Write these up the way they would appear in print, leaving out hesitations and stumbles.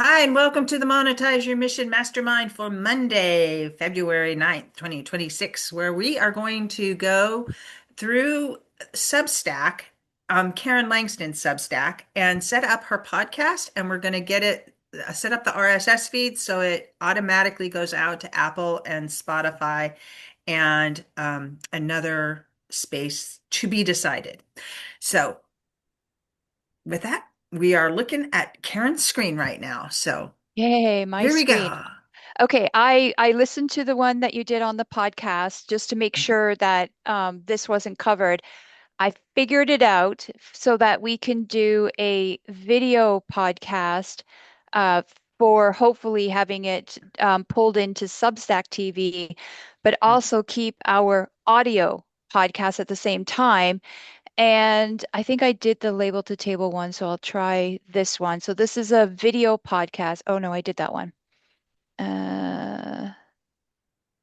Hi, and welcome to the Monetize Your Mission Mastermind for Monday, February 9th, 2026, where we are going to go through Substack, Karen Langston's Substack, and set up her podcast. And we're going to get it set up the RSS feed so it automatically goes out to Apple and Spotify and another space to be decided. So, with that, we are looking at Karen's screen right now. So, Yay, my here we screen. go. Okay, I listened to the one that you did on the podcast just to make sure that this wasn't covered. I figured it out so that we can do a video podcast uh, for hopefully having it pulled into Substack TV, but also keep our audio podcast at the same time. And I think I did the label to table one, so I'll try this one. So this is a video podcast. Oh no, I did that one. Uh,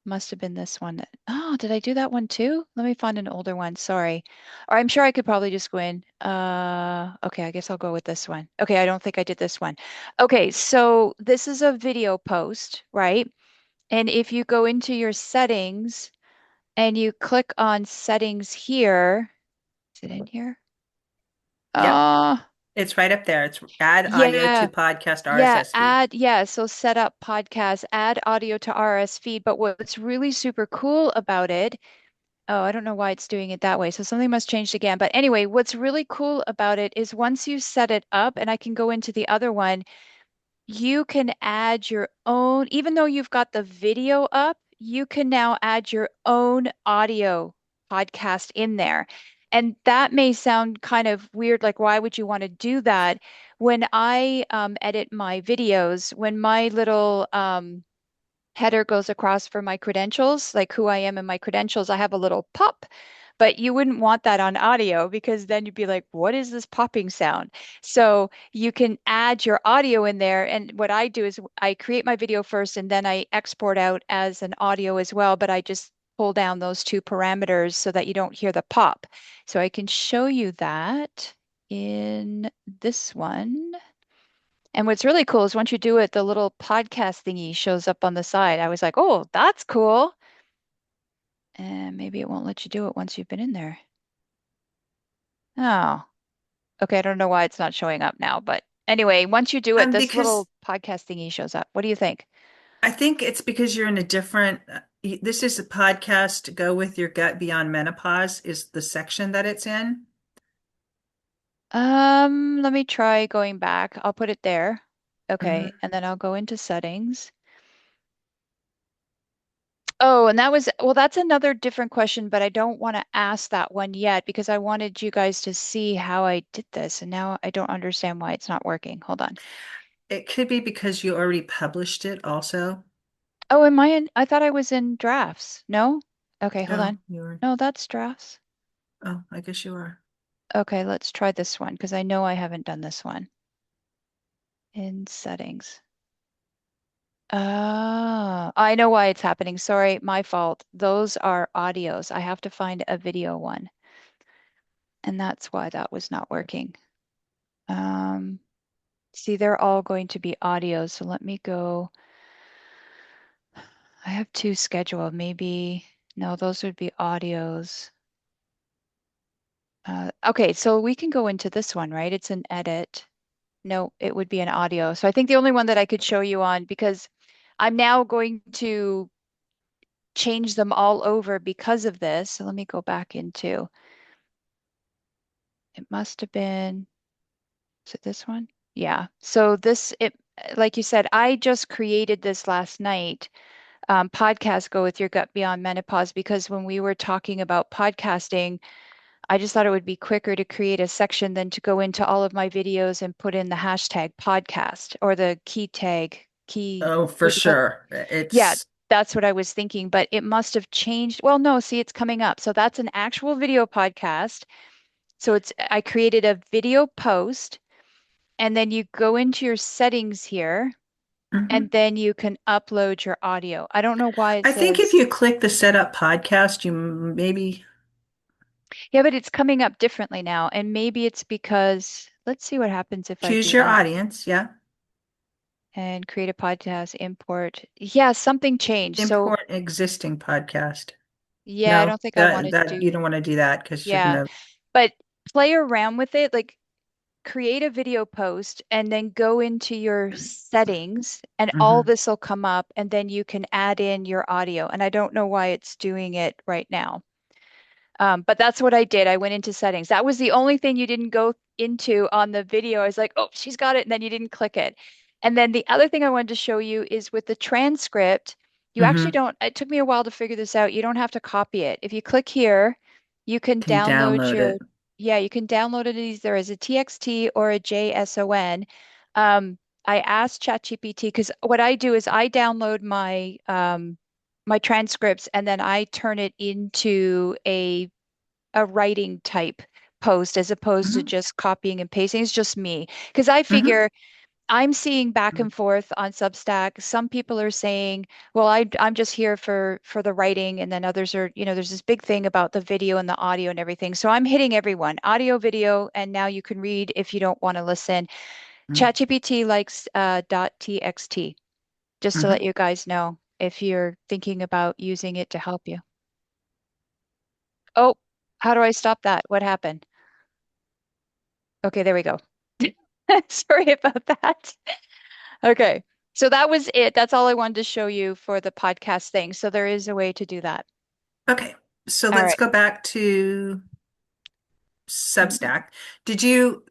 must have been this one. Oh, did I do that one too? Let me find an older one. Sorry. Or I'm sure I could probably just go in. Okay, I guess I'll go with this one. Okay, I don't think I did this one. Okay, so this is a video post, right? And if you go into your settings and you click on settings here, is it in here? Yep, Uh, it's right up there. It's add audio to yeah. podcast Yeah, RSS feed. so set up podcast, add audio to RS feed. But what's really super cool about it, oh, I don't know why it's doing it that way. So something must change again. But anyway, what's really cool about it is once you set it up, and I can go into the other one, you can add your own, even though you've got the video up, you can now add your own audio podcast in there. And that may sound kind of weird, like why would you want to do that? When I edit my videos, when my little header goes across for my credentials, like who I am and my credentials, I have a little pop. But you wouldn't want that on audio because then you'd be like, what is this popping sound? So you can add your audio in there. And what I do is I create my video first and then I export out as an audio as well. But I just pull down those two parameters so that you don't hear the pop. So I can show you that in this one. And what's really cool is once you do it, the little podcast thingy shows up on the side. I was like, oh, that's cool. And maybe it won't let you do it once you've been in there. Oh, okay. I don't know why it's not showing up now, but anyway, once you do it, this Because little podcast thingy shows up. What do you think? I think it's because you're in a different, this is a podcast, Go With Your Gut Beyond Menopause is the section that it's in. Let me try going back. I'll put it there. Okay, Mhm. and then I'll go into settings. Oh, and that was, well, that's another different question, but I don't want to ask that one yet because I wanted you guys to see how I did this. And now I don't understand why it's not working. Hold on. It could be because you already published it also. Oh, am I in? I thought I was in drafts. No? Okay, hold No, on. you were, No, that's drafts. oh, I guess you are. Okay, let's try this one because I know I haven't done this one. In settings. I know why it's happening. Sorry, my fault. Those are audios. I have to find a video one. And that's why that was not working. Um, See, they're all going to be audio. So let me go. I have two scheduled. Maybe, no, those would be audios. Okay, so we can go into this one, right? It's an edit. No, it would be an audio. So I think the only one that I could show you on, because I'm now going to change them all over because of this. So let me go back into, it must have been, is it this one? Yeah. So this, like you said, I just created this last night. Podcast Go With Your Gut Beyond Menopause, because when we were talking about podcasting, I just thought it would be quicker to create a section than to go into all of my videos and put in the hashtag podcast or the key tag, Oh, for what do you call it? sure. Yeah, It's, that's what I was thinking, but it must have changed. Well, no, see, it's coming up. So that's an actual video podcast. So I created a video post, and then you go into your settings here, and mhm. then you can upload your audio. I don't know why it I think if says, you click the setup podcast, you maybe yeah, but it's coming up differently now. And maybe it's because, let's see what happens if I choose do your that. audience. Yeah. and create a podcast, import. Yeah, something changed. So Import existing podcast. yeah, I No, don't think I want that to that you do, don't want to do that because you're yeah, gonna. but play around with it. Like create a video post and then go into your settings and all Hmm. this will come up and then you can add in your audio. And I don't know why it's doing it right now. But that's what I did. I went into settings. That was the only thing you didn't go into on the video. I was like, oh, she's got it. And then you didn't click it. And then the other thing I wanted to show you is with the transcript, you actually Hmm. don't, it took me a while to figure this out. You don't have to copy it. If you click here, you can Can download download your, it. yeah, you can download it either as a TXT or a JSON. Um, I asked ChatGPT because what I do is I download my transcripts and then I turn it into a writing type post as opposed to Hmm. just copying and pasting. It's just me. Because I Hmm. figure I'm seeing back and forth on Substack. Some people are saying, well, I'm just here for the writing, and then others are, there's this big thing about the video and the audio and everything. So I'm hitting everyone, audio, video, and now you can read if you don't want to listen. ChatGPT likes .txt, just to let Hmm. you guys know if you're thinking about using it to help you. Oh, how do I stop that? What happened? Okay, there we go. Sorry about that. Okay. So that was it. That's all I wanted to show you for the podcast thing. So there is a way to do that. Okay, so All let's right. go back to Mhm. Substack. Did you,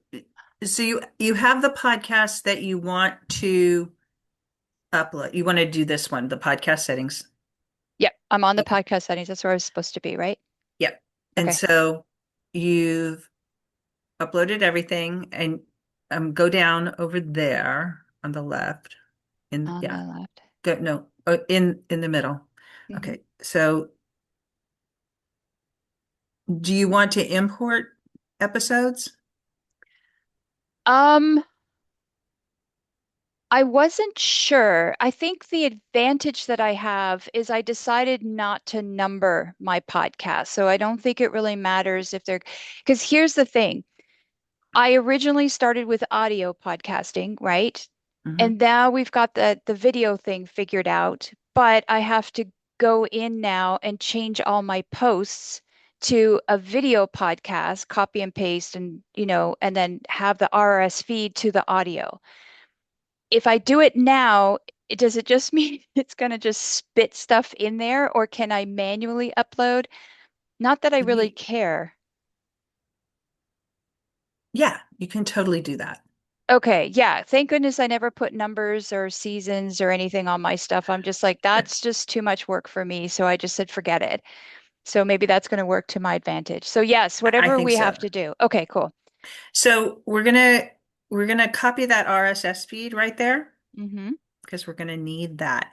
so you have the podcast that you want to upload. You want to do this one, the podcast settings. Yep. I'm on the Okay. podcast settings. That's where I was supposed to be, right? Yep. And Okay. so you've uploaded everything and go down over there on the left. In On yeah, the left. go no, in the middle. Hmm. Okay. So do you want to import episodes? Um, I wasn't sure. I think the advantage that I have is I decided not to number my podcast. So I don't think it really matters if they're, because here's the thing. I originally started with audio podcasting, right? Hmm. And now we've got the video thing figured out, but I have to go in now and change all my posts to a video podcast, copy and paste and and then have the RSS feed to the audio. If I do it now, does it just mean it's going to just spit stuff in there or can I manually upload? Not that I really care. Yeah, you can totally do that. Okay, yeah. Thank goodness I never put numbers or seasons or anything on my stuff. I'm just like, that's just too much work for me. So I just said, forget it. So maybe that's going to work to my advantage. So yes, I whatever think we so. have to do. Okay, cool. So we're gonna copy that RSS feed right there Hmm. because we're gonna need that.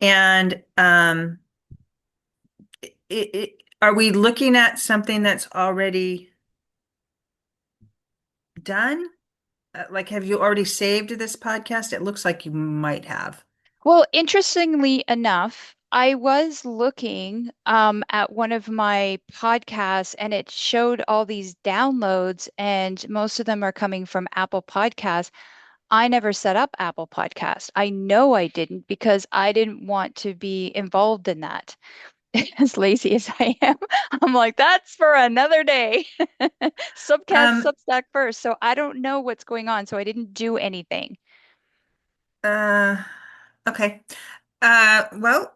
And are we looking at something that's already done? Like, have you already saved this podcast? It looks like you might have. Well, interestingly enough, I was looking at one of my podcasts and it showed all these downloads, and most of them are coming from Apple Podcasts. I never set up Apple Podcast. I know I didn't because I didn't want to be involved in that. As lazy as I am, I'm like, that's for another day. Um, Substack first. So I don't know what's going on. So I didn't do anything. uh, okay. Well,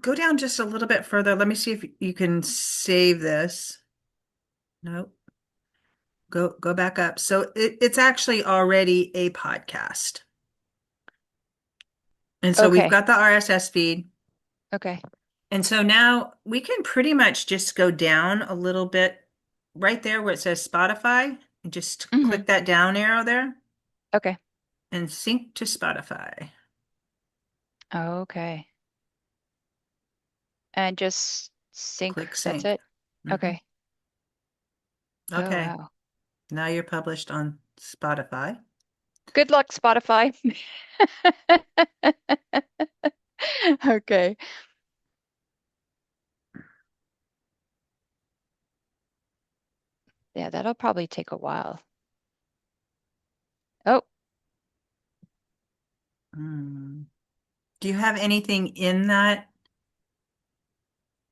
go down just a little bit further. Let me see if you can save this. Nope. Go back up. So it's actually already a podcast. And so we've Okay. got the RSS feed. Okay. And so now we can pretty much just go down a little bit right there where it says Spotify and just Hmm. click that down arrow there Okay. and sync to Spotify. Okay. And just sync. Click That's sync. it. Hmm. Okay. Oh, Okay. wow. Now you're published on Spotify. Good luck, Spotify. Okay. Yeah, that'll probably take a while. Oh, Hmm. Do you have anything in that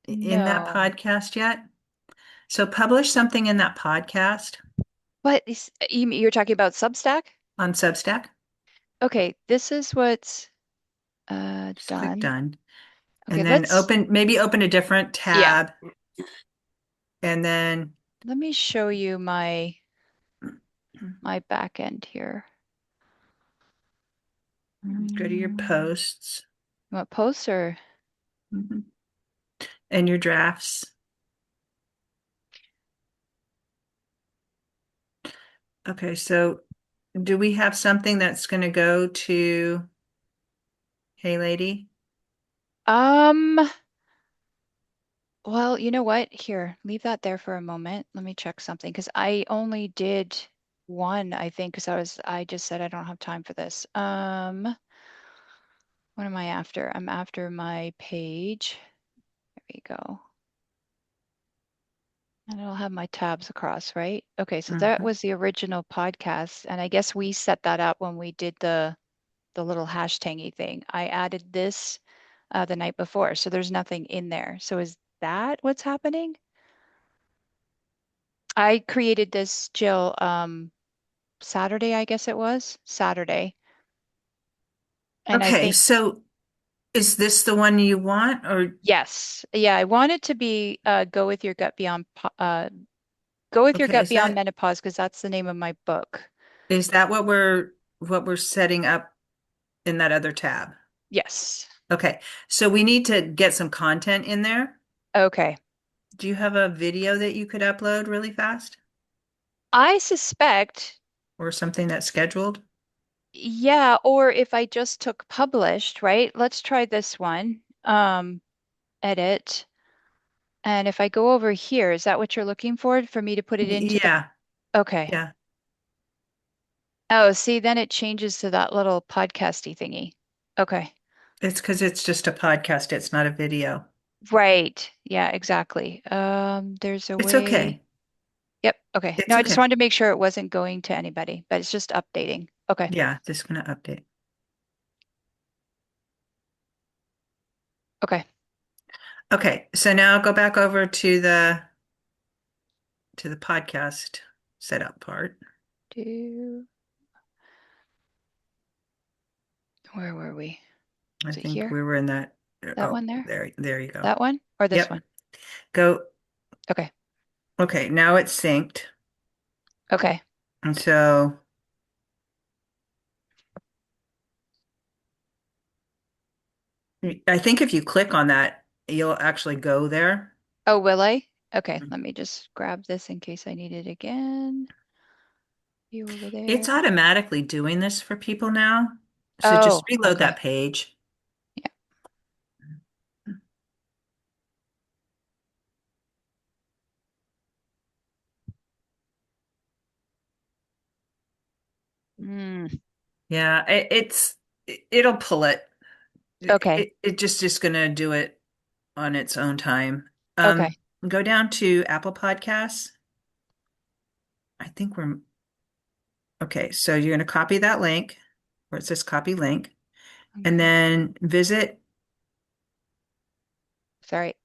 no. podcast yet? So publish something in that podcast You're talking about Substack? on Substack. Okay, this is what's Just click done. done. Okay, And then maybe open a different yeah, tab and then let me show you my back end here. go to your Mm, posts. what posts or Mhm. And your drafts. Okay, so do we have something that's going to go to Hey Lady? um well, you know what? Here, leave that there for a moment. Let me check something because I only did one, I think, because I just said I don't have time for this. What am I after? I'm after my page. There we go. And it'll have my tabs across, right? Okay, so that Mhm. was the original podcast, and I guess we set that up when we did the little hashtagy thing. I added this the night before, so there's nothing in there. So is that what's happening? I created this, Jill, Saturday, I guess it was Saturday, and I Okay, think so is this the one you want or yes, yeah, I want it to be go with your gut beyond go with your okay, gut beyond menopause because that's the name of my book. is that what we're setting up in that other tab? Yes. Okay, so we need to get some content in there. Okay. Do you have a video that you could upload really fast I suspect, or something that's scheduled? yeah, or if I just took published, right? Let's try this one. Edit. And if I go over here, is that what you're looking for me to put it into the, Yeah, okay. yeah. Oh, see, then it changes to that little podcasty thingy. Okay. It's because it's just a podcast. It's not a video. Right. Yeah, exactly. There's a It's way. okay. Yep. Okay. No, It's I just okay. wanted to make sure it wasn't going to anybody, but it's just updating. Okay. Yeah, just gonna update. Okay. Okay, so now go back over to the podcast setup part. Do, where were we? I Was it think here? we were in that. That Oh, one there? there you go. That one or this Yep. one? Go. Okay. Okay, now it's synced. Okay. And so I think if you click on that, you'll actually go there. Oh, will I? Okay, let me just grab this in case I need it again. You over It's there. automatically doing this for people now. So just Oh, reload that okay. page. Yeah. Mm, Yeah, it'll pull it. okay. It just gonna do it on its own time. Okay. Go down to Apple Podcasts. I think we're okay. So you're gonna copy that link where it says copy link, and Okay. then visit. Sorry.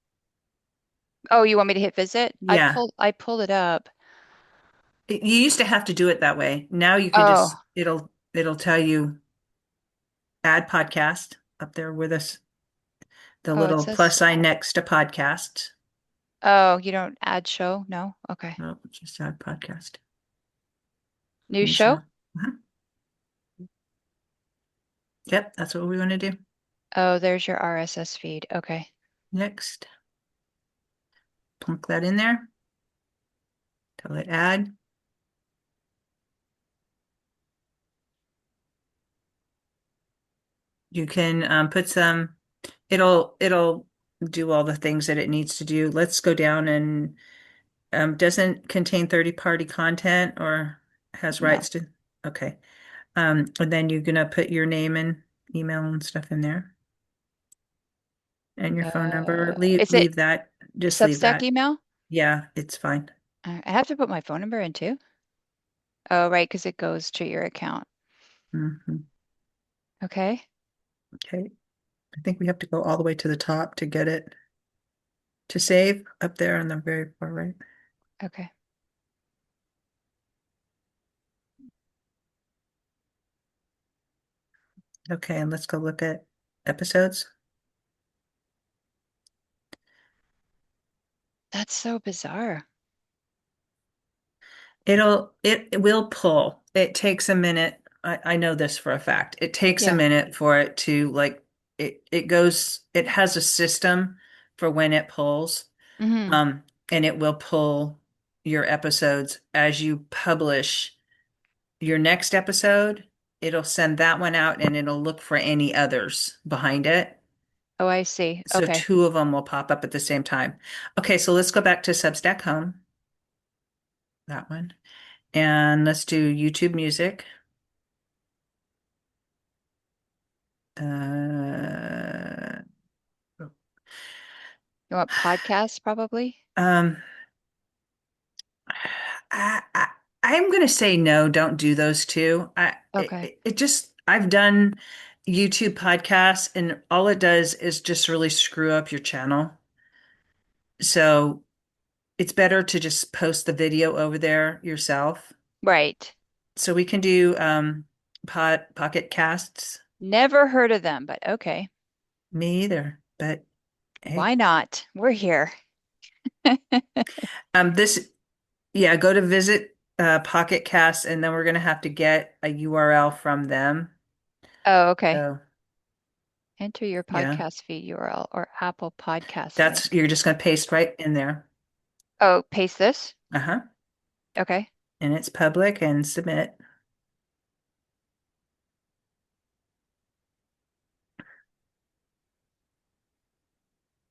Oh, you want me to hit visit? Yeah, I pulled it up. you used to have to do it that way. Now you can Oh. just it'll tell you add podcast up there with us, the Oh, it little plus says sign next to podcast. oh, you don't add show? No? Okay. No, just add podcast. New And so, show? uh-huh. Yep, that's what we want to do. Oh, there's your RSS feed. Okay. Next, plunk that in there. Tell it add. You can put some. It'll do all the things that it needs to do. Let's go down and doesn't contain third-party content or has No. rights to. Okay. And then you're gonna put your name and email and stuff in there and your phone number. Leave Is it leave that. Just leave Substack that. email? Yeah, it's fine. I have to put my phone number in too. Oh, right, because it goes to your account. Mhm. Okay. Okay. I think we have to go all the way to the top to get it to save up there on the very far right. Okay. Okay, and let's go look at episodes. That's so bizarre. It will pull. It takes a minute. I know this for a fact. It takes a Yeah. minute for it to like it goes, it has a system for when it pulls. Hmm. Um, and it will pull your episodes as you publish your next episode. It'll send that one out and it'll look for any others behind it. Oh, I see. So Okay. two of them will pop up at the same time. Okay, so let's go back to Substack Home, that one. And let's do YouTube Music. Uh, You want podcasts probably? um, I, I, I'm going to say no, don't do those two. Okay. It just, I've done YouTube podcasts and all it does is just really screw up your channel. So it's better to just post the video over there yourself. Right. So we can do Pocket Casts. Never heard of them, but okay. Me either. But hey, Why not? We're here. this yeah, go to visit Pocket Casts, and then we're gonna have to get a URL from them. Oh, okay. So Enter your yeah, podcast feed URL or Apple Podcast that's link. you're just gonna paste right in there. Oh, paste this. Uh-huh. Okay. And it's public and submit.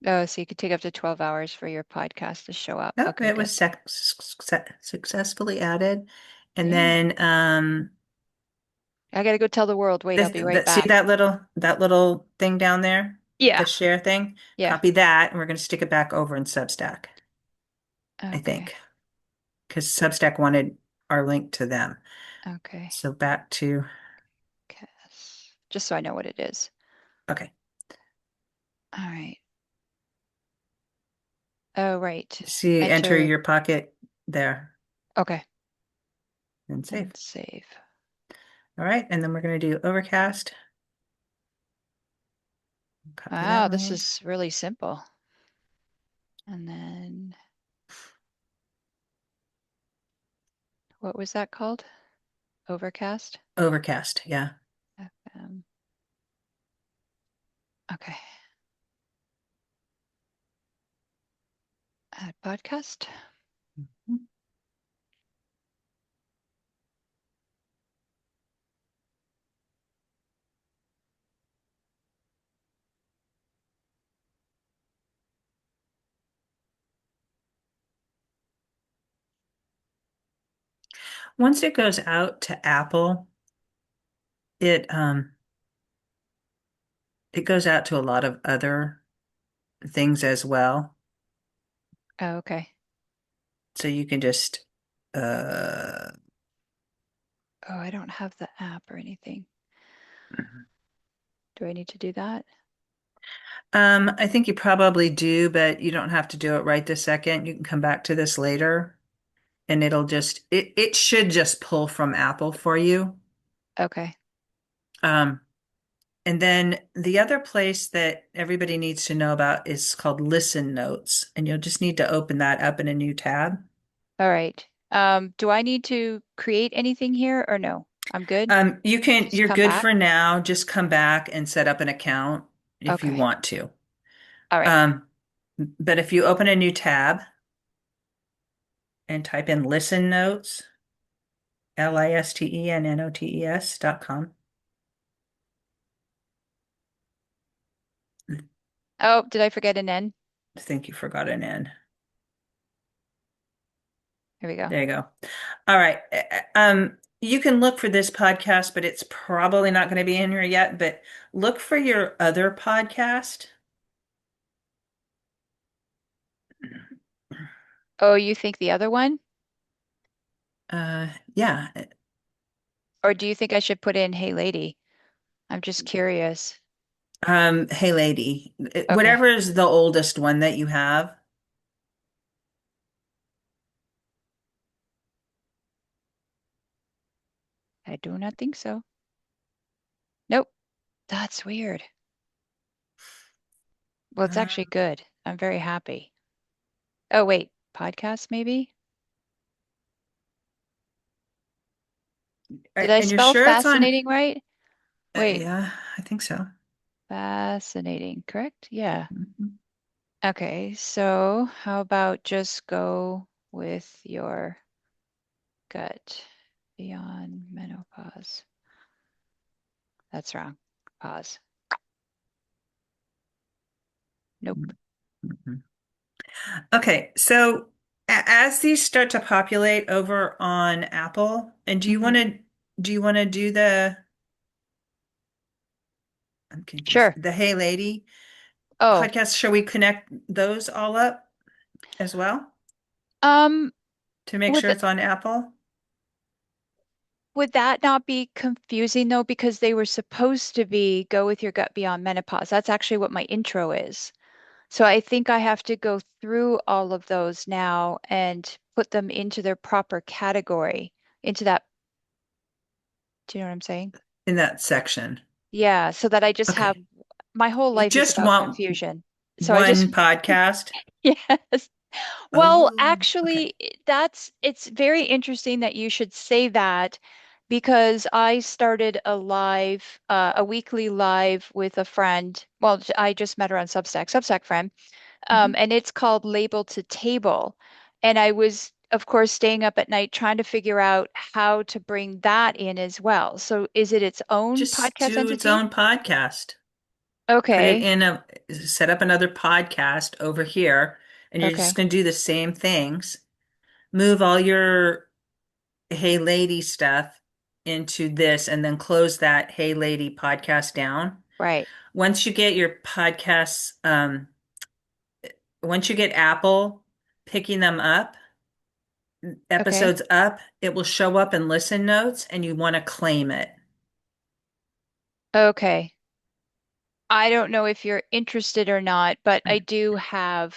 Oh, so you could take up to 12 hours for your podcast to show up. Oh, Okay, it good. was successfully added. And Yeah. then I gotta go tell the world. Wait, I'll be right see back. that little thing down there, the Yeah. share thing. Yeah. Copy that, and we're gonna stick it back over in Substack, I Okay. think, because Substack wanted our link to them. Okay. So back to Just so I know what it is. okay. All right. Oh, right. See, enter Enter. your pocket there Okay. and save. And save. All right, and then we're gonna do Overcast. Copy that Wow, this link. is really simple. And then what was that called? Overcast? Overcast, yeah. FM. Okay. Add podcast. Once it goes out to Apple, it it goes out to a lot of other things as well. Oh, okay. So you can just uh Oh, I don't have the app or anything. Do I need to do that? I think you probably do, but you don't have to do it right this second. You can come back to this later and it'll just it should just pull from Apple for you. Okay. Um and then the other place that everybody needs to know about is called Listen Notes, and you'll just need to open that up in a new tab. All right. Do I need to create anything here or no? I'm good. Just You're come good back. for now. Just come back and set up an account if you Okay. want to. All right. Um, but if you open a new tab and type in Listen Notes, listennotes.com. Oh, did I forget an N? I think you forgot an N. Here we go. There you go. All right. You can look for this podcast, but it's probably not going to be in here yet. But look for your other podcast. Oh, you think the other one? Yeah. Or do you think I should put in "Hey lady"? I'm just curious. Hey lady, Okay. whatever is the oldest one that you have. I do not think so. Nope. That's weird. Well, it's Uh, actually good. I'm very happy. Oh, wait. Podcast, maybe? Did I and you're spell sure it's on? fascinating right? Wait. Yeah, I think so. Fascinating, correct? Yeah. Mhm. Okay. So how about just go with your gut beyond menopause? That's wrong. Pause. Nope. Mhm. Okay, so as these start to populate over on Apple, and Hmm. do you want to do the I'm confused. Sure. The Hey Lady Oh, podcast, shall we connect those all up as well um, to make would sure th it's on Apple? would that not be confusing though? Because they were supposed to be go with your gut beyond menopause. That's actually what my intro is. So I think I have to go through all of those now and put them into their proper category, into that. Do you know what I'm saying? In that section. Yeah, so that I just have Okay. my whole You life is just about want confusion. So I just, one podcast? yes. Well, Oh, okay. actually, it's very interesting that you should say that because I started a weekly live with a friend. Well, I just met her on Substack friend. Mhm. And it's called Label to Table. And I was, of course, staying up at night trying to figure out how to bring that in as well. So is it its own Just podcast do its entity? own podcast. Put it Okay. in set up another podcast over here, and you're just Okay. going to do the same things. Move all your Hey Lady stuff into this, and then close that Hey Lady podcast down. Right. Once you get your podcasts, once you get Apple picking them up, Okay. episodes up, it will show up in listen notes, and you want to claim it. Okay. I don't know if you're interested or not, but I do have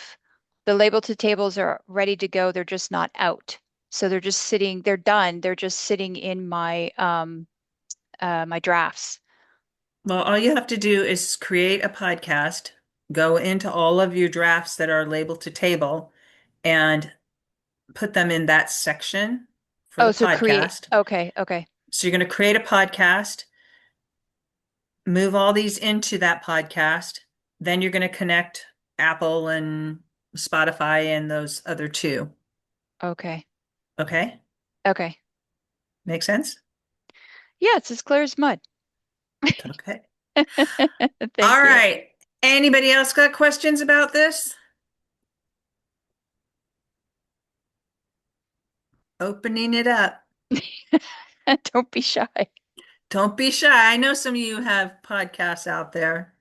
the label to tables are ready to go. They're just not out. So they're just sitting, they're done. They're just sitting in my drafts. Well, all you have to do is create a podcast, go into all of your drafts that are labeled to table, and put them in that section for the Oh, so create. podcast. Okay, okay, So you're going to create a podcast, move all these into that podcast. Then you're going to connect Apple and Spotify and those other two. okay, Okay? okay. Make sense? Yeah, it's as clear as mud. Okay. All Thank you. right. Anybody else got questions about this? Opening it up. Don't be shy. Don't be shy. I know some of you have podcasts out there.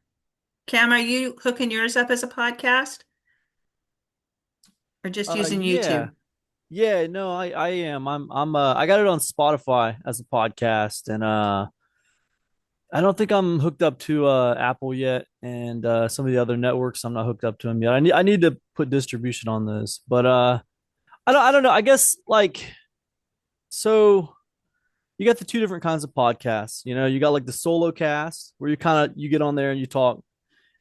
Cam, are you hooking yours up as a podcast or just using Yeah. YouTube? Yeah, no, I am. I got it on Spotify as a podcast, and I don't think I'm hooked up to Apple yet, and some of the other networks I'm not hooked up to them yet. I need to put distribution on this. But I don't know. I guess like so you got the two different kinds of podcasts. You know, you got like the solo cast where you get on there and you talk,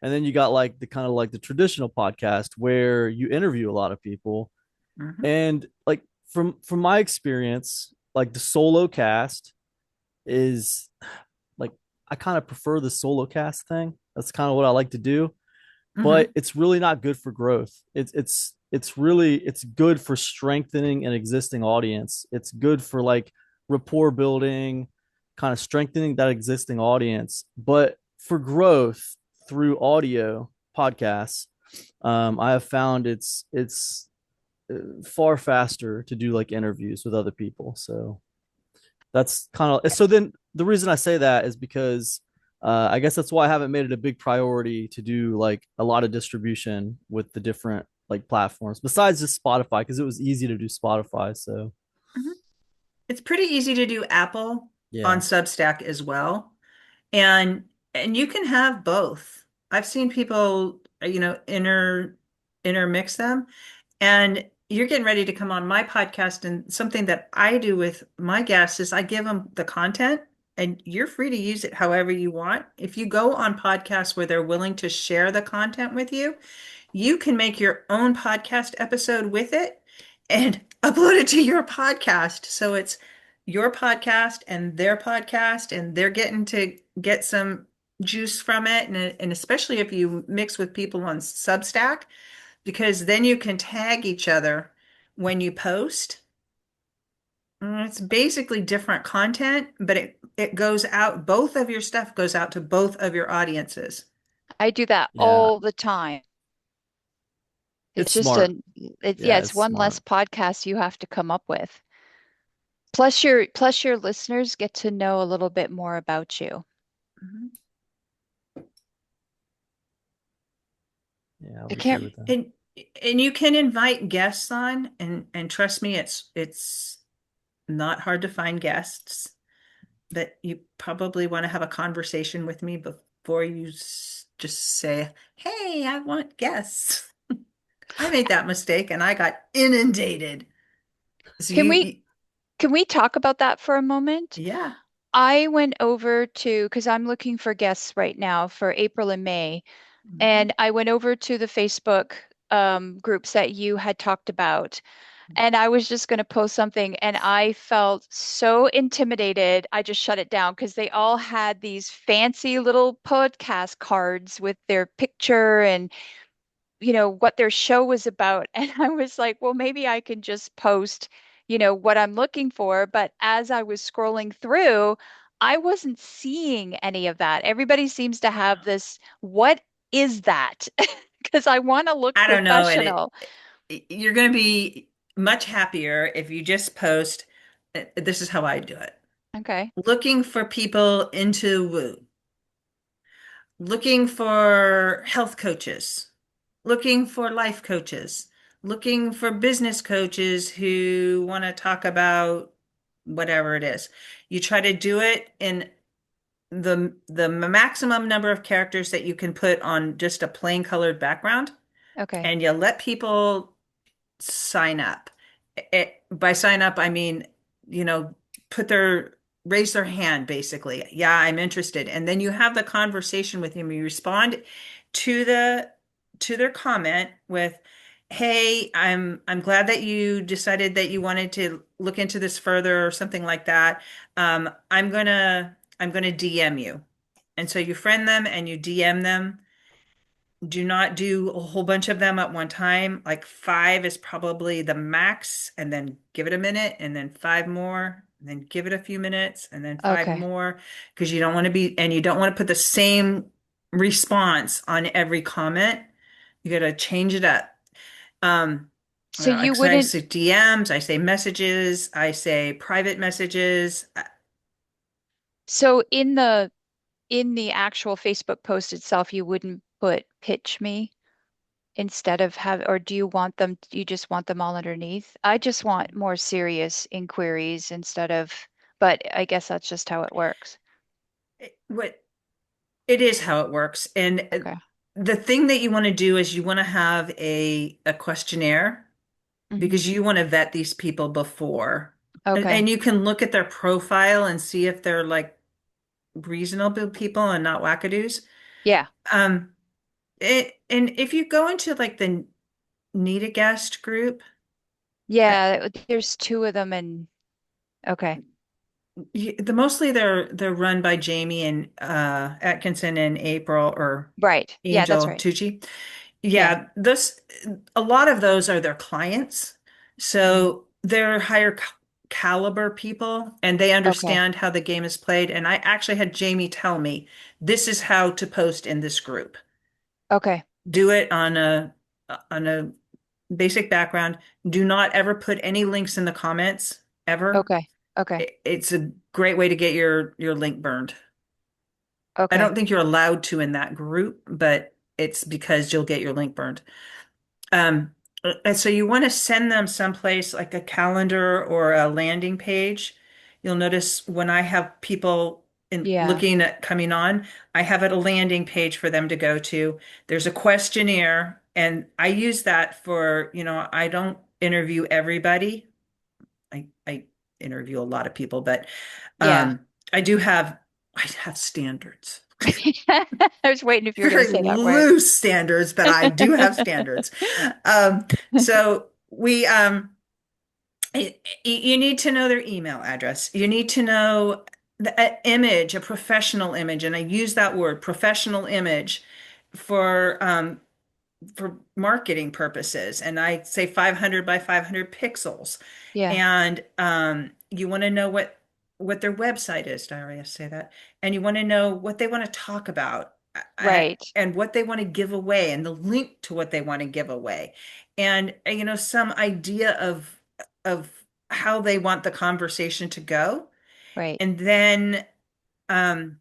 and then you got like the kind of like the traditional podcast where you interview a lot of people. Hmm. And like from my experience, like the solo cast is like I kind of prefer the solo cast thing. That's kind of what I like to do, but Hmm. it's really not good for growth. It's good for strengthening an existing audience. It's good for like rapport building, kind of strengthening that existing audience. But for growth through audio podcasts, I have found it's far faster to do like interviews with other people. So that's kind of so then the reason I say that is because I guess that's why I haven't made it a big priority to do like a lot of distribution with the different like platforms besides just Spotify because it was easy to do Spotify. So Hmm. It's pretty easy to do Apple. on Yeah. Substack as well. And and you can have both. I've seen people, intermix them. And you're getting ready to come on my podcast, and something that I do with my guests is I give them the content, and you're free to use it however you want. If you go on podcasts where they're willing to share the content with you, you can make your own podcast episode with it and upload it to your podcast. So it's your podcast and their podcast, and they're getting to get some juice from it. And especially if you mix with people on Substack, because then you can tag each other when you post. It's basically different content, but it goes out, both of your stuff goes out to both of your audiences. I do that Yeah. all the time. It's It's just smart. yeah, Yeah, it's it's one less smart. podcast you have to come up with. Plus your listeners get to know a little bit more about you. Mhm. Yeah, I I would agree can't with that. And and you can invite guests on, and trust me, it's not hard to find guests, but you probably want to have a conversation with me before you just say, "Hey, I want guests." I made that mistake and I got inundated. So can we can we talk about that for a moment? yeah. I went over to because I'm looking for guests right now for April and May, Mhm. and I went over to the Facebook groups that you had talked about. And I was just going to post something, and I felt so intimidated. I just shut it down because they all had these fancy little podcast cards with their picture and, what their show was about. And I was like, well, maybe I can just post, what I'm looking for. But as I was scrolling through, I wasn't seeing any of that. Everybody seems to have this, what is that? Because I want to look I don't know, and professional. you're going to be much happier if you just post. This is how I do it. Okay. Looking for people into woo, looking for health coaches, looking for life coaches, looking for business coaches who want to talk about whatever it is. You try to do it in the maximum number of characters that you can put on just a plain colored background, Okay. and you let people sign up. By sign up, I mean, you know, put their raise their hand basically. Yeah, I'm interested. And then you have the conversation with them. You respond to their comment with, "Hey, I'm glad that you decided that you wanted to look into this further," or something like that. I'm gonna DM you. And so you friend them and you DM them. Do not do a whole bunch of them at one time. Like five is probably the max, and then give it a minute, and then five more, and then give it a few minutes, and then five Okay. more, because you don't want to put the same response on every comment. You got to change it up. Um, So you I wouldn't, say DMs, I say messages, I say private messages. so in the actual Facebook post itself, you wouldn't put pitch me instead of have, or do you just want them all underneath? I just want more serious inquiries instead of, but I guess that's just how it works. What It is how it works. And Okay. the thing that you want to do is you want to have a questionnaire, Hmm. because you want to vet these people before. And Okay. you can look at their profile and see if they're like reasonable people and not wackadoos. Yeah. Um, and if you go into like the need a guest group, uh, Yeah, there's two of them and okay. mostly they're run by Jamie and Atkinson and April, or Right. Yeah, that's Angel right. Tucci. Yeah. Yeah, this a lot of those are their clients. Hmm. So they're higher caliber people, and they Okay. understand how the game is played. And I actually had Jamie tell me, this is how to post in this group. Okay. Do it on a basic background. Do not ever put any links in the comments ever. Okay. Okay. It's a great way to get your link burned. I Okay. don't think you're allowed to in that group, but it's because you'll get your link burned. Um, and so you want to send them someplace like a calendar or a landing page. You'll notice when I have people Yeah. looking at coming on, I have a landing page for them to go to. There's a questionnaire, and I use that for, I don't interview everybody. I interview a lot of people, but Yeah. I have standards. I was waiting if you were going to Very say that word. loose standards, but I do have standards. So you need to know their email address. You need to know the image, a professional image, and I use that word, professional image, for marketing purposes. And I say 500 by 500 pixels. Yeah. And you want to know what their website is. Did I already say that? And you want to know what they want to talk about, Right. and what they want to give away, and the link to what they want to give away, and some idea of how they want the conversation to go. Right. And then um,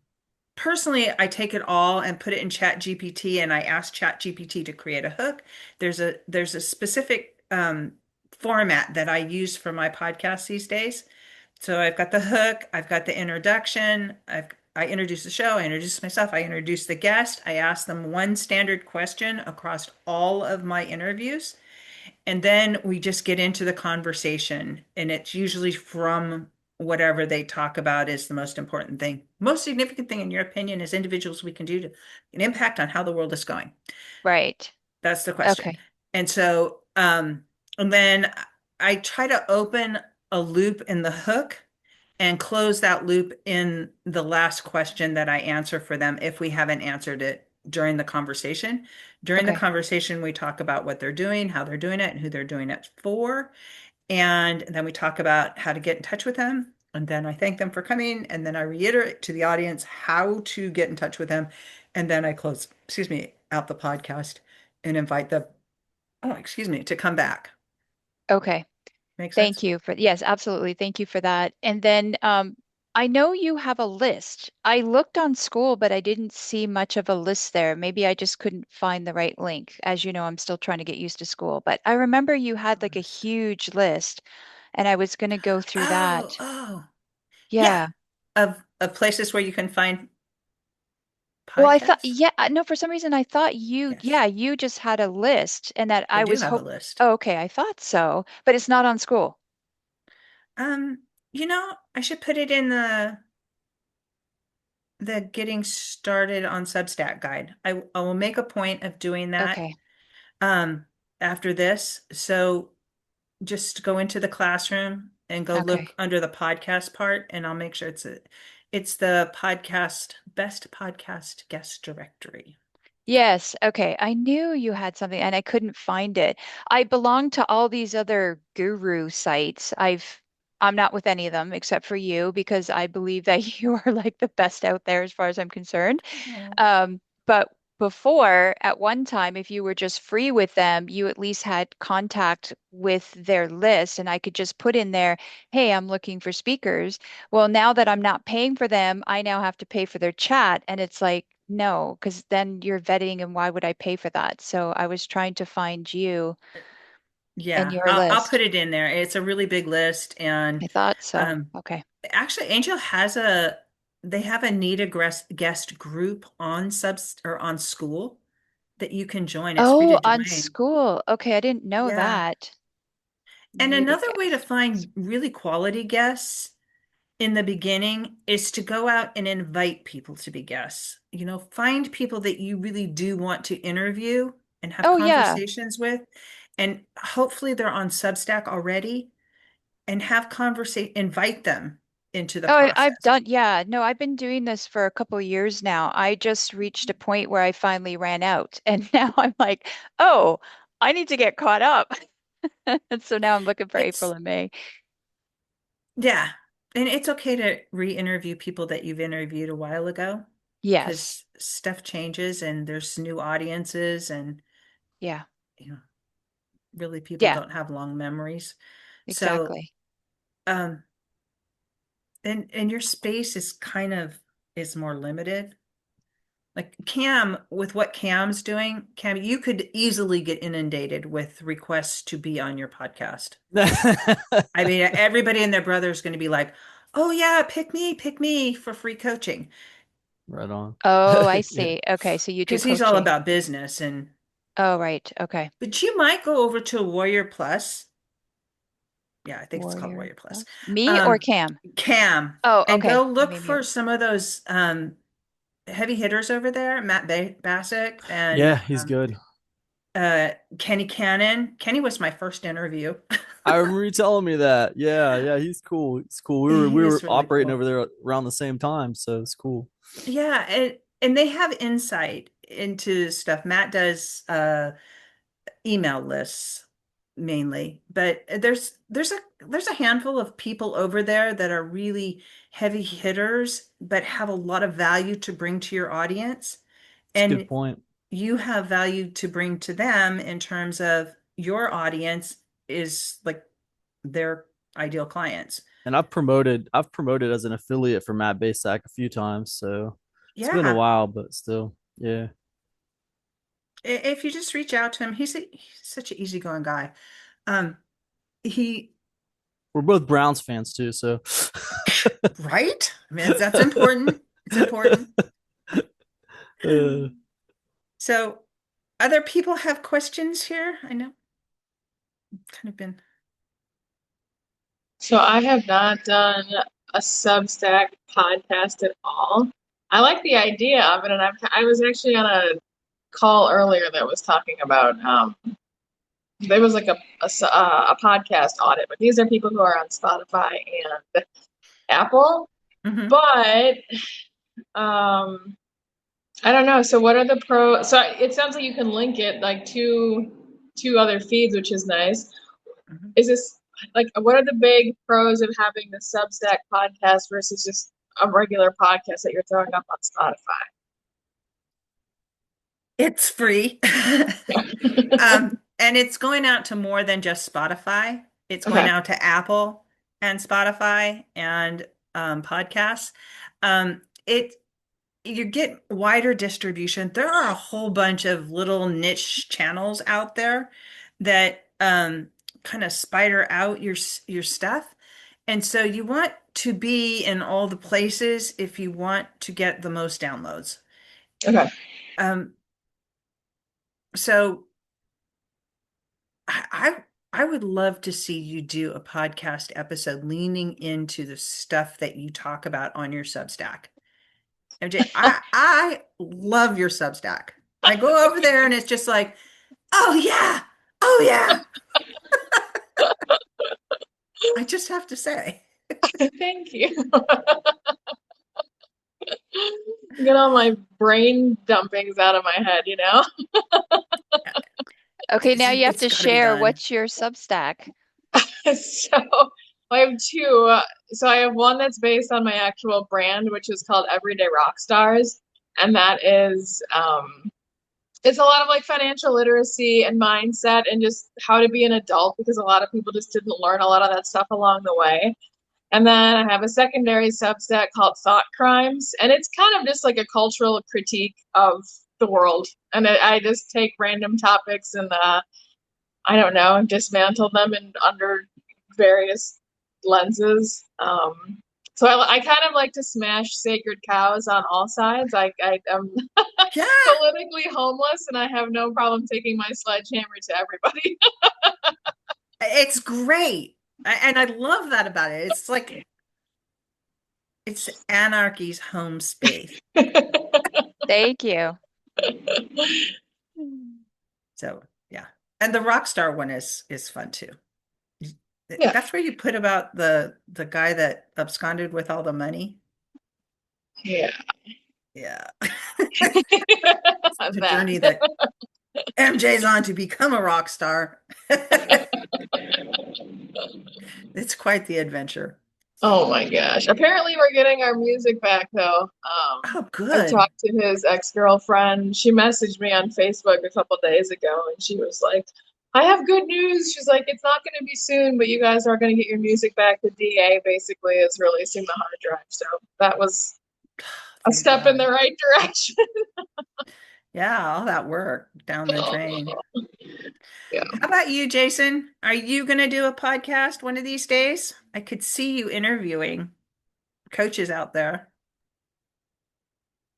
personally, I take it all and put it in Chat GPT, and I ask Chat GPT to create a hook. There's a specific format that I use for my podcast these days. So I've got the hook, I've got the introduction, I introduce the show, I introduce myself, I introduce the guest, I ask them one standard question across all of my interviews, and then we just get into the conversation, and it's usually from whatever they talk about is the most important thing. Most significant thing, in your opinion, as individuals we can do to an impact on how the world is going. Right. That's the question. Okay. And so, and then I try to open a loop in the hook and close that loop in the last question that I answer for them if we haven't answered it during the conversation. During the Okay. conversation, we talk about what they're doing, how they're doing it, and who they're doing it for. And then we talk about how to get in touch with them. And then I thank them for coming. And then I reiterate to the audience how to get in touch with them. And then I close, out the podcast and invite them, to come back. Okay. Make Thank sense? you for, yes, absolutely. Thank you for that. And then I know you have a list. I looked on school, but I didn't see much of a list there. Maybe I just couldn't find the right link. As you know, I'm still trying to get used to school, but I remember you had like a List. huge list and I was going to go through Oh, that. oh, yeah. Yeah. Of places where you can find Well, I thought, podcasts? yeah, no, for some reason I thought you, Yes, yeah, you just had a list and that I I do was have a hope. list. Oh, okay, I thought so, but it's not on school. Um, I should put it in the getting started on Substack guide. I will make a point of doing that Okay, um after this. So just go into the classroom and go okay. look under the podcast part, and I'll make sure it's the podcast best podcast guest directory. Yes, okay. I knew you had something and I couldn't find it. I belong to all these other guru sites. I'm not with any of them except for you because I believe that you are like the best out there as far as I'm concerned. Oh. But before, at one time, if you were just free with them, you at least had contact with their list, and I could just put in there, hey, I'm looking for speakers. Well, now that I'm not paying for them, I now have to pay for their chat. And it's like, no, because then you're vetting, and why would I pay for that? So I was trying to find you and Yeah, your I'll list. put it in there. It's a really big list, and I thought so. um, Okay. actually, Angel they have a need a guest group on Subst or on School that you can join. It's free to Oh, on join. school. Okay, I didn't know Yeah. that. And Need a another way to guest. find really quality guests in the beginning is to go out and invite people to be guests. Find people that you really do want to interview and have Oh, yeah. conversations with. And hopefully they're on Substack already, and invite them into the Oh, I've process. done, yeah, no, I've been doing this for a couple of years now. I just reached a point where I finally ran out. And now I'm like, oh, I need to get caught up. And so now I'm looking for April It's, and May. yeah. And it's okay to re-interview people that you've interviewed a while ago, Yes. because stuff changes and there's new audiences, and Yeah. you know, really people Yeah, don't have long memories. So, exactly. um, and your space is more limited. Like Cam, with what Cam's doing, Cam, you could easily get inundated with requests to be on your podcast. I mean, everybody and their brother is going to be like, Oh yeah, pick me for free coaching Right on. Oh, I Yeah. see. Okay, so you do because he's all coaching. about business and Oh, right. Okay. but you might go over to Warrior Plus. Yeah, I think it's called Warrior Warrior Plus. Plus. Me or Um, Cam? Cam, Oh, and okay. go You look made me. for some of those heavy hitters over there, Matt Bassett and Yeah, he's good. Kenny Cannon. Kenny was my first interview. I remember you telling me that. Yeah, yeah, he's cool. He's cool. We were He we were is really operating cool. over there around the same time, so it's cool. Yeah, and they have insight into stuff. Matt does email lists mainly, but there's a handful of people over there that are really heavy hitters, but have a lot of value to bring to your audience. It's a good And point. you have value to bring to them in terms of your audience is like their ideal clients. And I've promoted as an affiliate for Matt Basak a few times, so it's been a Yeah. while, but still, yeah. If you just reach out to him, he's such an easygoing guy. Um, he, We're both Browns fans too, so right? I mean, that's important. It's important. uh, So, other people have questions here? I know kind of been. So I have not done a Substack podcast at all. I like the idea of it, and I was actually on a call earlier that was talking about there was like a podcast audit, but these are people who are on Spotify and Apple. Mhm. But I don't know. So what are the pros? So it sounds like you can link it like to two other feeds, which is nice. Mhm. Is this like what are the big pros of having the Substack podcast versus just a regular podcast that you're throwing up on Spotify? It's free. And it's going out to more than just Spotify. It's going Okay. out to Apple and Spotify and podcasts. It you get wider distribution. There are a whole bunch of little niche channels out there that kind of spider out your stuff. And so you want to be in all the places if you want to get the most downloads. Okay. Um, so I I would love to see you do a podcast episode leaning into the stuff that you talk about on your Substack. MJ, I love your Substack. I go over there and it's just like, oh yeah, oh yeah. I just have to say. Thank you. Get all my brain dumpings out of my head, you know? Okay, now you have It's to got to be share done. what's your Substack. So I have two. So I have one that's based on my actual brand, which is called Everyday Rock Stars. And that is it's a lot of like financial literacy and mindset and just how to be an adult because a lot of people just didn't learn a lot of that stuff along the way. And then I have a secondary subset called Thought Crimes, and it's kind of just like a cultural critique of the world. And I just take random topics and I don't know, dismantle them in under various lenses. So I kind of like to smash sacred cows on all sides. I am Yeah, politically homeless, and I have no problem taking my sledgehammer to everybody. it's great. And I love that about it. It's like it's anarchy's home space. Thank you. So yeah. And the Rockstar one is fun too. Yeah, That's where you put about the guy that absconded with all the money. yeah, Yeah. The that. journey that MJ's on to become a rock star. It's quite the adventure. Oh my gosh. Apparently, we're getting our music back though. Oh, I good. talked to his ex-girlfriend. She messaged me on Facebook a couple days ago and she was like, I have good news. She's like, it's not going to be soon, but you guys are going to get your music back. The DA basically is releasing the hard drive. So that was a Thank step in the God. right direction. Yeah, all that work down the drain. Yeah. How about you, Jason? Are you going to do a podcast one of these days? I could see you interviewing. coaches out there.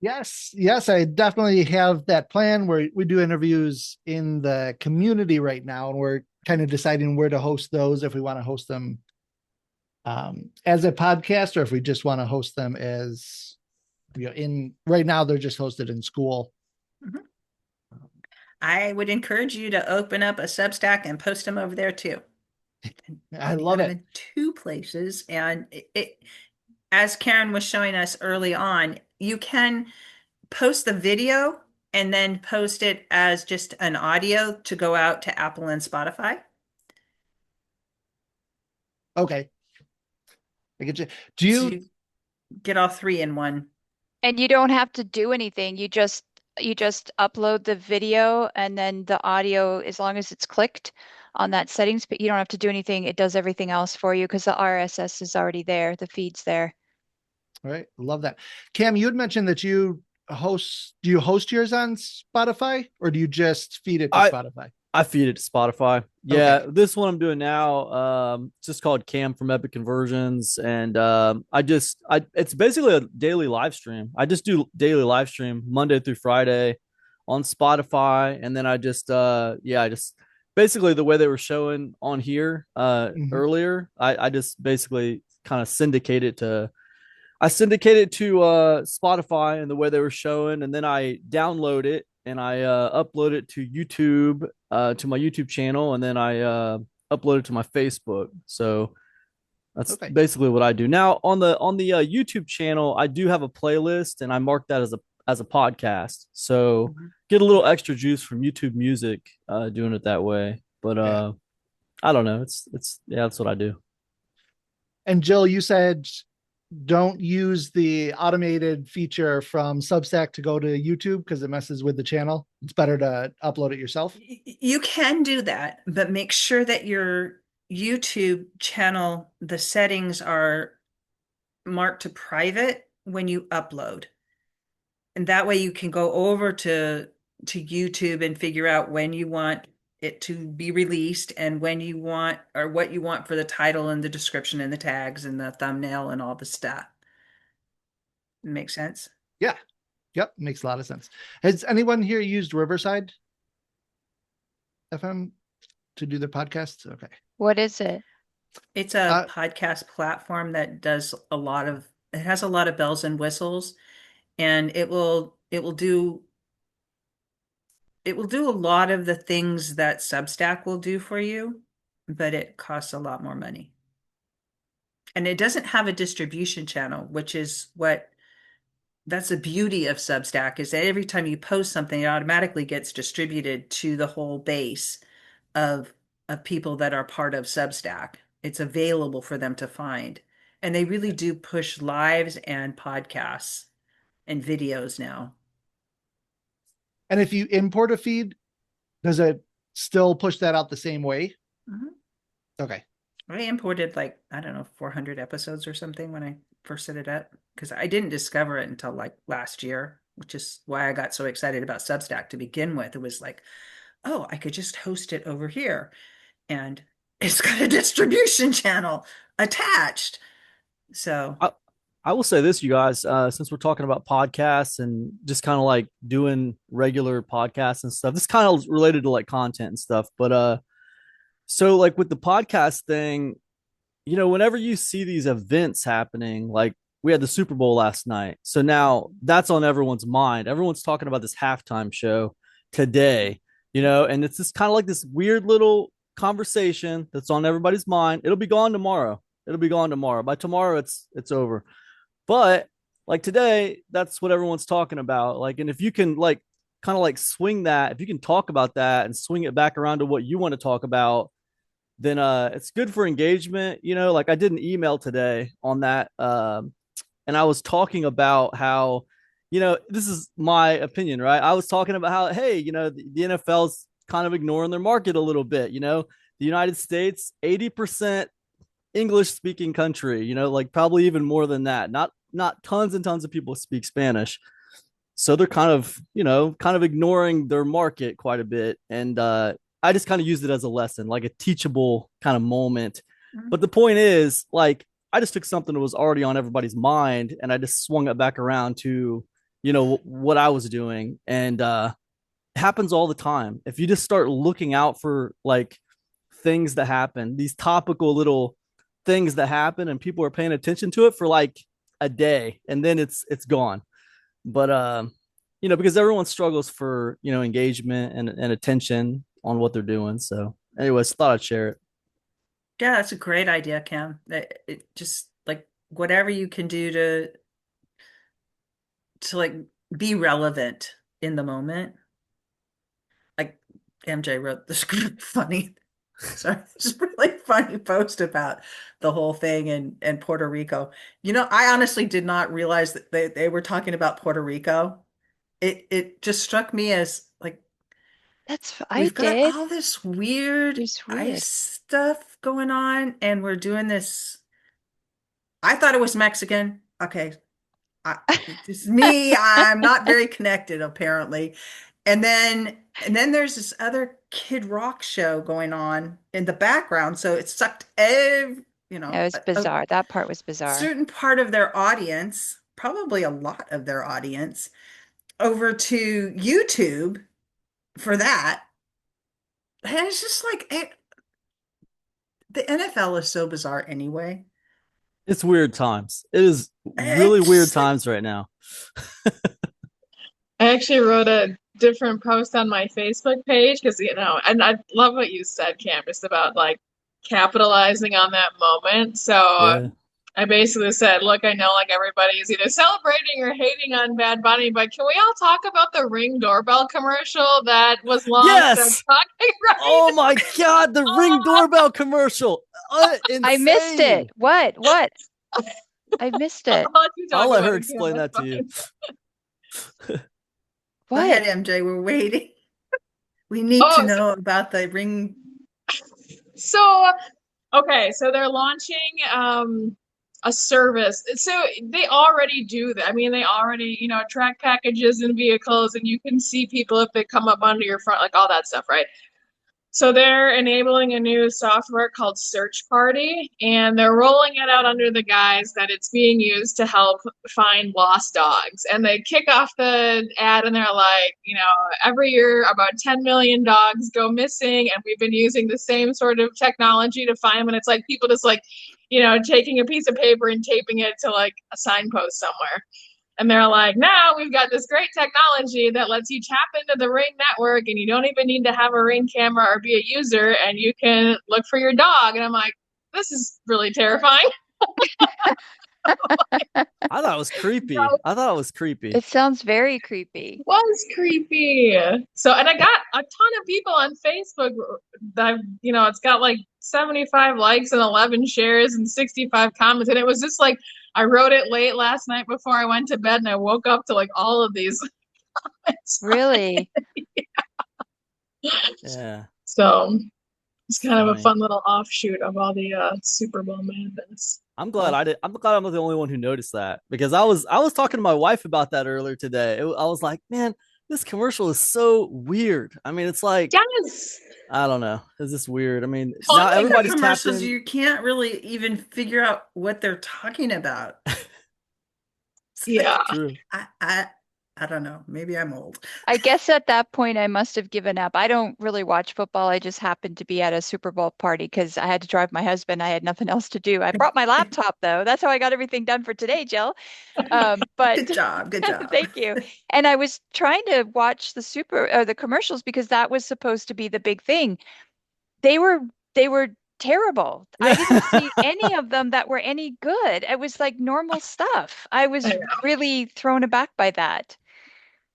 Yes, I definitely have that plan where we do interviews in the community right now, and we're kind of deciding where to host those, if we want to host them as a podcast, or if we just want to host them as, in right now they're just hosted in school. Mhm. I would encourage you to open up a Substack and post them over there too. I You love have them it. in two places, and as Karen was showing us early on, you can post the video and then post it as just an audio to go out to Apple and Spotify. Okay, I get you. So you get all three in one. And you don't have to do anything. You just upload the video and then the audio, as long as it's clicked on that settings, but you don't have to do anything. It does everything else for you because the RSS is already there, the feed's there. All right, love that. Cam, you had mentioned that do you host yours on Spotify, or do you just feed it to I Spotify? I feed it to Spotify. Yeah, Okay. this one I'm doing now, it's just called Cam from Epic Conversions, and I it's basically a daily live stream. I just do daily live stream Monday through Friday on Spotify, and then I just basically the way they were showing on here Mhm. earlier, I just basically kind of syndicate it to Spotify and the way they were showing, and then I download it and I upload it to YouTube, to my YouTube channel, and then I upload it to my Facebook. So that's Okay. basically what I do. Now on the YouTube channel, I do have a playlist, and I mark that as a podcast. So Mhm. get a little extra juice from YouTube Music, doing it that way. But Yeah. I don't know. It's yeah, that's what I do. And Jill, you said don't use the automated feature from Substack to go to YouTube because it messes with the channel. It's better to upload it yourself. You can do that, but make sure that your YouTube channel, the settings are marked to private when you upload. And that way you can go over to YouTube and figure out when you want it to be released and when you want or what you want for the title and the description and the tags and the thumbnail and all the stuff. Makes sense? Yeah. Yep. Makes a lot of sense. Has anyone here used Riverside FM to do their podcasts? Okay. What is it? It's a Uh, podcast platform that does it has a lot of bells and whistles, and it will do a lot of the things that Substack will do for you, but it costs a lot more money. And it doesn't have a distribution channel, which is that's the beauty of Substack, is that every time you post something, it automatically gets distributed to the whole base of people that are part of Substack. It's available for them to find. And they really do push lives and podcasts and videos now. and if you import a feed, does it still push that out the same way? Mhm. Okay. I imported like, I don't know, 400 episodes or something when I first set it up because I didn't discover it until like last year, which is why I got so excited about Substack to begin with. It was like, oh, I could just host it over here and it's got a distribution channel attached. So, I, I will say this, you guys, since we're talking about podcasts and just kind of like doing regular podcasts and stuff, this kind of related to like content and stuff. But so like with the podcast thing, whenever you see these events happening, like we had the Super Bowl last night. So now that's on everyone's mind. Everyone's talking about this halftime show today, and it's just kind of like this weird little conversation that's on everybody's mind. It'll be gone tomorrow. It'll be gone tomorrow. By tomorrow, it's over. But like today, that's what everyone's talking about. Like, and if you can like kind of like swing that, if you can talk about that and swing it back around to what you want to talk about, then it's good for engagement. Like I did an email today on that, and I was talking about how, this is my opinion, right? I was talking about how, hey, the NFL's kind of ignoring their market a little bit. The United States, 80% English speaking country, like probably even more than that. Not tons and tons of people speak Spanish. So they're kind of ignoring their market quite a bit. And I just kind of used it as a lesson, like a teachable kind of moment. mhm. But the point is, like, I just took something that was already on everybody's mind and I just swung it back around to, what I was doing. And it happens all the time. If you just start looking out for like things that happen, these topical little things that happen, and people are paying attention to it for like a day, and then it's gone. But because everyone struggles for engagement and attention on what they're doing. So, anyways, thought I'd share it. Yeah, that's a great idea, Cam. That it just like whatever you can do to like be relevant in the moment. Like MJ wrote this funny, sorry, this really funny post about the whole thing in Puerto Rico. I honestly did not realize that they were talking about Puerto Rico. It just struck me as like I we've got did. all this weird It's ice weird. stuff going on, and we're doing this. I thought it was Mexican. Okay, I, it's me. I'm not very connected, apparently. And then there's this other Kid Rock show going on in the background, so it sucked It was a bizarre. That part was bizarre. certain part of their audience, probably a lot of their audience, over to YouTube for that. And it's just like the NFL is so bizarre anyway. It's weird times. It is really weird It's times right now. I actually wrote a different post on my Facebook page because, and I love what you said, Cam, just about like capitalizing on that moment. So Yeah. I basically said, look, I know like everybody is either celebrating or hating on Bad Bunny, but can we all talk about the Ring doorbell commercial that was launched on Yes. Talking Right? Oh my God, the Ring doorbell commercial. I missed it. Insane. What? I missed it. I'll let you I'll talk let about her it, Cam. explain That's that to you. fine. Go ahead, What? MJ. We're waiting. We need to Oh, know about the ring. so okay, so they're launching a service. So they already do that. I mean, they already, track packages and vehicles, and you can see people if they come up onto your front, like all that stuff, right? So they're enabling a new software called Search Party, and they're rolling it out under the guise that it's being used to help find lost dogs. And they kick off the ad and they're like, every year about 10 million dogs go missing, and we've been using the same sort of technology to find them. And it's like people just like, taking a piece of paper and taping it to like a signpost somewhere. And they're like, now we've got this great technology that lets you tap into the Ring network and you don't even need to have a Ring camera or be a user and you can look for your dog. And I'm like, this is really terrifying. I thought it was creepy. I thought it was creepy. It sounds very creepy. Was creepy. So, and I got a ton of people on Facebook that, it's got like 75 likes and 11 shares and 65 comments. And it was just like, I wrote it late last night before I went to bed and I woke up to like all of these comments. Really? Yeah. So it's kind of a Funny. fun little offshoot of all the Super Bowl madness. I'm glad I'm glad I'm not the only one who noticed that, because I was talking to my wife about that earlier today. I was like, man, this commercial is so weird. I mean, it's like, Yes. I don't know. Is this weird? I mean, Well, now I think everybody's tapped Commercials, in. you can't really even figure out what they're talking about. Yeah. True. I don't know. Maybe I'm old. I guess at that point I must have given up. I don't really watch football. I just happened to be at a Super Bowl party because I had to drive my husband. I had nothing else to do. I brought my laptop though. That's how I got everything done for today, Jill. But Good job. Good job. thank you. And I was trying to watch the commercials because that was supposed to be the big thing. They were terrible. I didn't see any of them that were any good. It was like normal stuff. I was really thrown aback by that.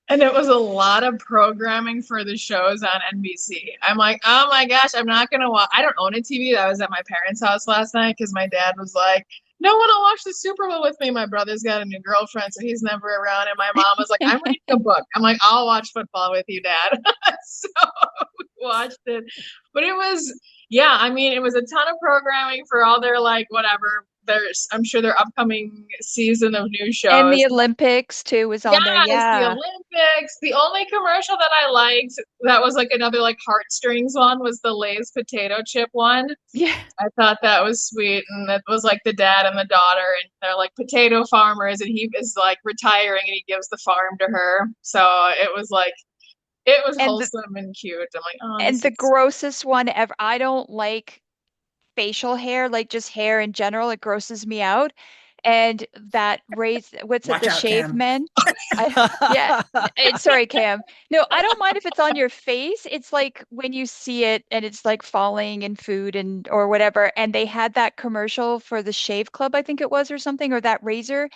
And it was a lot of programming for the shows on NBC. I'm like, oh my gosh, I'm not going to watch. I don't own a TV. I was at my parents' house last night because my dad was like, no one will watch the Super Bowl with me. My brother's got a new girlfriend, so he's never around. And my mom was like, I'm reading a book. I'm like, I'll watch football with you, Dad. So we watched it. But it was, yeah, I mean, it was a ton of programming for all their like whatever I'm sure their upcoming season of new And the shows. Olympics too was on there. Yes, the Yeah. Olympics. The only commercial that I liked that was like another like heartstrings one was the Lay's potato chip one. Yeah. I thought that was sweet, and it was like the dad and the daughter, and they're like potato farmers, and he is like retiring, and he gives the farm to her. So it was like it was And the wholesome and cute. I'm like, oh, and this the is grossest one ever. I don't like facial hair, like just hair in general. It grosses me out. And that raise, what's it, Watch the out, shave Cam. men? Yeah. Sorry, Cam. No, I don't mind if it's on your face. It's like when you see it and it's like falling in food and or whatever. And they had that commercial for the Shave Club, I think it was, or something, or that razor.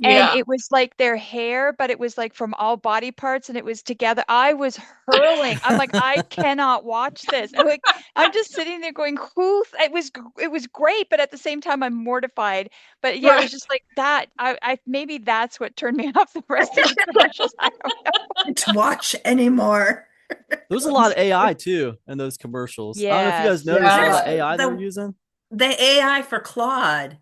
And yeah. it was like their hair, but it was like from all body parts and it was together. I was hurling. I'm like, I cannot watch this. I'm just sitting there going, it was great, but at the same time, I'm mortified. But yeah, it was Right. just like that. I maybe that's what turned me off the rest of the commercials. I don't know. To watch anymore. There was a lot of AI too in those commercials. I don't know if you guys Yes. noticed all There's that Yeah. AI they were the using. the AI for Claude. Yeah.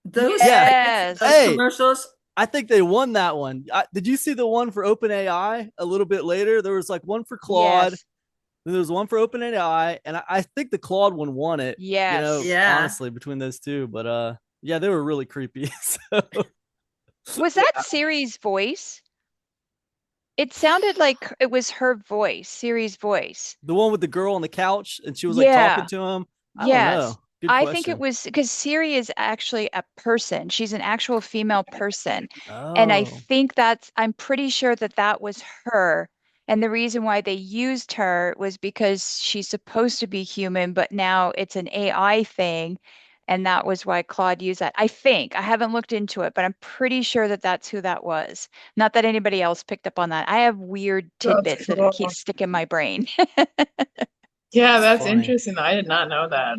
Those Yes. Hey, commercials. I think they won that one. Did you see the one for OpenAI a little bit later? There was like one for Claude, Yes. then there was one for OpenAI, and I think the Claude one won it. Yes. Yeah. Honestly, between those two, but yeah, they were really creepy. So Was that Yeah. Siri's voice? It sounded like it was her voice, Siri's voice. the one with the girl on the couch, and she was like talking Yeah. to him. I don't Yes. know. Good I think it question. was because Siri is actually a person. She's an actual female person. And Oh, I'm pretty sure that that was her. And the reason why they used her was because she's supposed to be human, but now it's an AI thing. And that was why Claude used that. I think. I haven't looked into it, but I'm pretty sure that that's who that was. Not that anybody else picked up on that. I have weird That's tidbits that it cool. keeps sticking in my brain. Yeah, it's that's funny. interesting. I did not know that.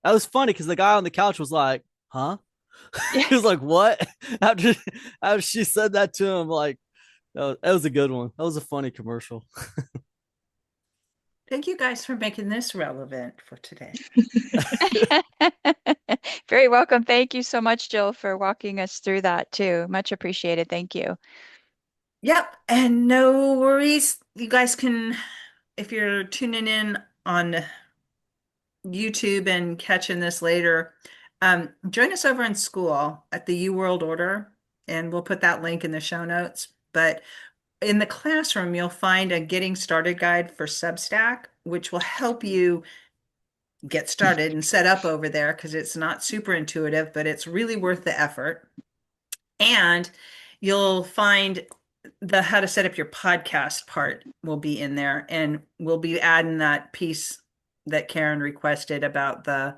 That was funny because the guy on the couch was like, "Huh?" Yeah. He was like, "What?" After after she said that to him, like that was a good one. That was a funny commercial. Thank you guys for making this relevant for today. Very welcome. Thank you so much, Jill, for walking us through that too. Much appreciated. Thank you. Yep, and no worries. You guys can, if you're tuning in on YouTube and catching this later, join us over in school at the U World Order, and we'll put that link in the show notes. But in the classroom, you'll find a getting started guide for Substack, which will help you get started and set up over there because it's not super intuitive, but it's really worth the effort. And you'll find the how to set up your podcast part will be in there. And we'll be adding that piece that Karen requested about the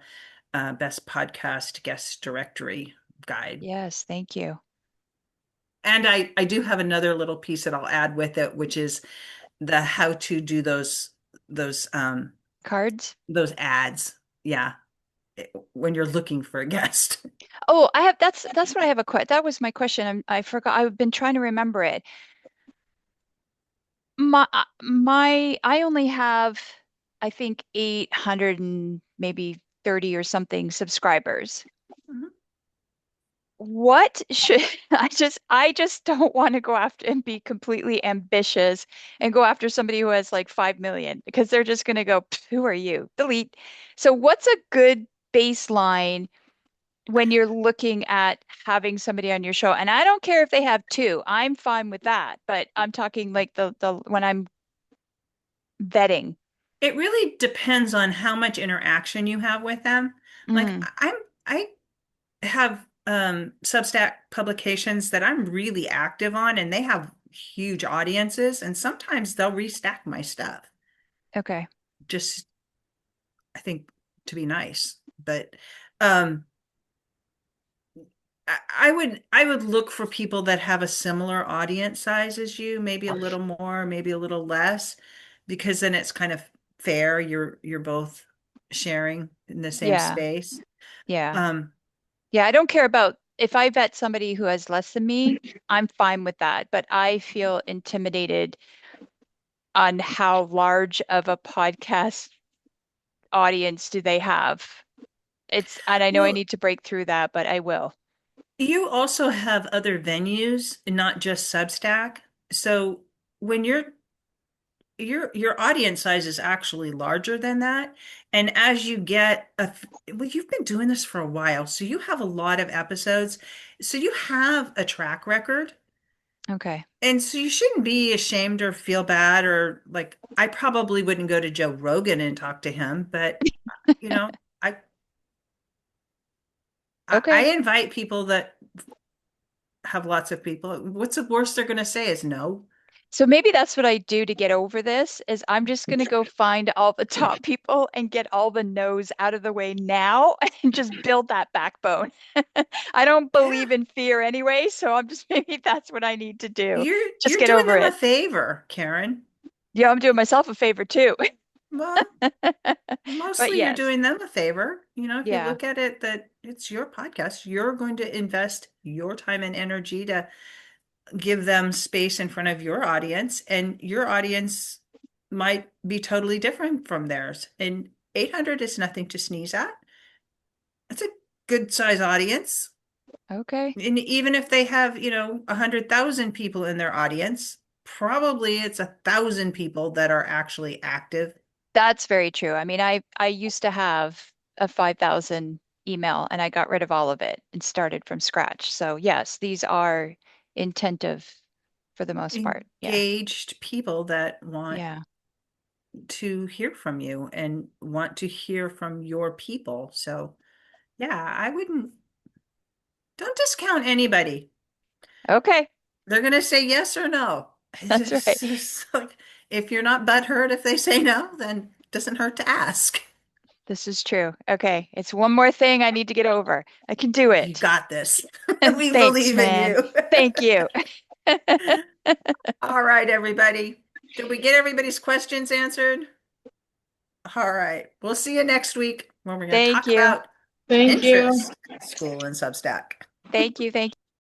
best podcast guest directory guide. Yes, thank you. And I do have another little piece that I'll add with it, which is the how to do those Cards? those ads. Yeah, when you're looking for a guest. Oh, that's what I have that was my question. I forgot. I've been trying to remember it. I only have I think 800 and maybe 30 or something subscribers. Mhm. What should I just don't want to go after and be completely ambitious and go after somebody who has like 5 million because they're just going to go, "Pff, who are you? Delete." So what's a good baseline when you're looking at having somebody on your show? And I don't care if they have two. I'm fine with that, but I'm talking like the when I'm vetting. It really depends on how much interaction you have with them. Like Mm, I have Substack publications that I'm really active on and they have huge audiences and sometimes they'll restack my stuff. okay. Just I think to be nice. But um I would look for people that have a similar audience size as you, maybe a little more, maybe a little less, because then it's kind of fair. You're both sharing in the same Yeah. space. Yeah. Um, Yeah, I don't care about if I vet somebody who has less than me, I'm fine with that. But I feel intimidated on how large of a podcast audience do they have. And I know I Well, need to break through that, but I will. you also have other venues, not just Substack. So when your audience size is actually larger than that, and as you get well, you've been doing this for a while, so you have a lot of episodes, so you have a track record, Okay. and so you shouldn't be ashamed or feel bad or like I probably wouldn't go to Joe Rogan and talk to him, but you know, I I Okay. invite people that have lots of people. What's the worst they're going to say is no. So maybe that's what I do to get over this is I'm just going to go find all the top people and get all the no's out of the way now and just build that backbone. I don't Yeah. believe in fear anyway, so I'm just maybe that's what I need to do. Just You're get doing over them a it. favor, Karen. Yeah, I'm doing myself a favor too. Well, But mostly you're yes. doing them a favor. You know, if you Yeah. look at it that it's your podcast, you're going to invest your time and energy to give them space in front of your audience, and your audience might be totally different from theirs. And 800 is nothing to sneeze at. It's a good size audience. Okay. And even if they have, 100,000 people in their audience, probably it's 1,000 people that are actually active. That's very true. I mean, I used to have a 5,000 email and I got rid of all of it and started from scratch. So yes, these are intentive for the most part. Yeah. Engaged people that want Yeah. to hear from you and want to hear from your people. So, yeah, don't discount anybody. Okay. They're going to say yes or no. That's right. It's just like if you're not butthurt if they say no, then it doesn't hurt to ask. This is true. Okay. It's one more thing I need to get over. I can do You it. got this. We Thanks, believe in man. you. Thank you. All right, everybody. Did we get everybody's questions answered? All right. We'll see you next week when we're going to Thank talk you. about Thank you. Pinterest School and Substack. Thank you. Thank you.